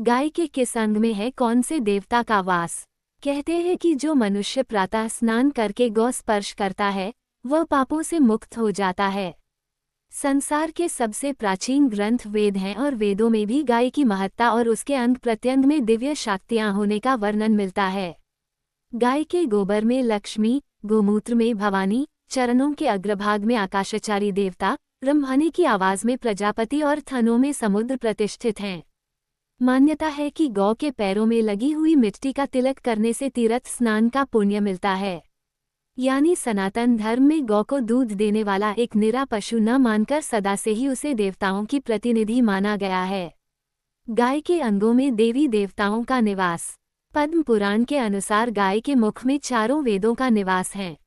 गाय के किस अंग में है कौन से देवता का वास? कहते हैं कि जो मनुष्य प्रातः स्नान करके गौ स्पर्श करता है वह पापों से मुक्त हो जाता है। संसार के सबसे प्राचीन ग्रंथ वेद हैं और वेदों में भी गाय की महत्ता और उसके अंग प्रत्यंग में दिव्य शक्तियां होने का वर्णन मिलता है। गाय के गोबर में लक्ष्मी, गोमूत्र में भवानी, चरणों के अग्रभाग में आकाशचारी देवता, रंभाने की आवाज में प्रजापति और थनों में समुद्र प्रतिष्ठित हैं। मान्यता है कि गौ के पैरों में लगी हुई मिट्टी का तिलक करने से तीर्थ स्नान का पुण्य मिलता है। यानी सनातन धर्म में गौ को दूध देने वाला एक निरा पशु न मानकर सदा से ही उसे देवताओं की प्रतिनिधि माना गया है। गाय के अंगों में देवी देवताओं का निवास। पद्म पुराण के अनुसार गाय के मुख में चारों वेदों का निवास है।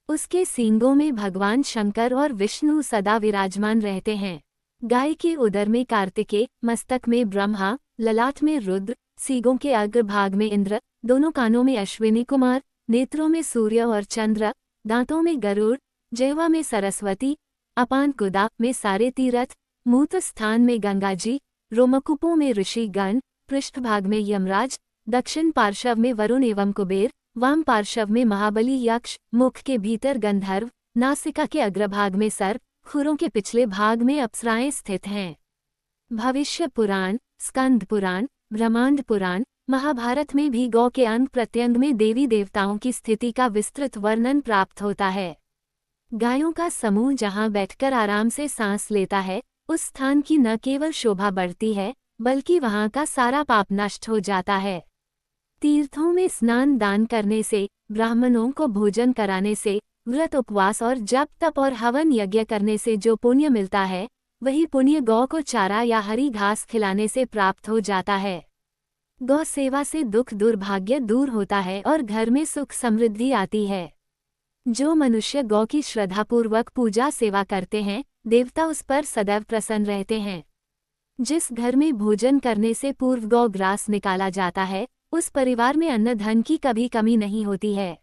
उसके सींगों में भगवान शंकर और विष्णु सदा विराजमान रहते हैं। गाय के उदर में कार्तिकेय, मस्तक में ब्रह्मा, ललाट में रुद्र, सींगों के अग्रभाग में इंद्र, दोनों कानों में अश्विनी कुमार, नेत्रों में सूर्य और चंद्र, दांतों में गरुड़, जिह्वा में सरस्वती, अपान गुदा में सारे तीर्थ, मूत्र स्थान में गंगा जी, रोमकूपों में ऋषि गण, पृष्ठभाग में यमराज, दक्षिण पार्श्व में वरुण एवं कुबेर, वाम पार्श्व में महाबली यक्ष, मुख के भीतर गंधर्व, नासिका के अग्रभाग में सर्प, खुरों के पिछले भाग में अप्सराएं स्थित हैं। भविष्य पुराण, स्कंद पुराण, ब्रह्मांड पुराण, महाभारत में भी गौ के अंग प्रत्यंग में देवी देवताओं की स्थिति का विस्तृत वर्णन प्राप्त होता है। गायों का समूह जहां बैठकर आराम से सांस लेता है, उस स्थान की न केवल शोभा बढ़ती है बल्कि वहां का सारा पाप नष्ट हो जाता है। तीर्थों में स्नान दान करने से, ब्राह्मणों को भोजन कराने से, व्रत उपवास और जप तप और हवन यज्ञ करने से जो पुण्य मिलता है वही पुण्य गौ को चारा या हरी घास खिलाने से प्राप्त हो जाता है। गौ सेवा से दुख दुर्भाग्य दूर होता है और घर में सुख समृद्धि आती है। जो मनुष्य गौ की श्रद्धापूर्वक पूजा सेवा करते हैं, देवता उस पर सदैव प्रसन्न रहते हैं। जिस घर में भोजन करने से पूर्व गौ ग्रास निकाला जाता है, उस परिवार में अन्न धन की कभी कमी नहीं होती है।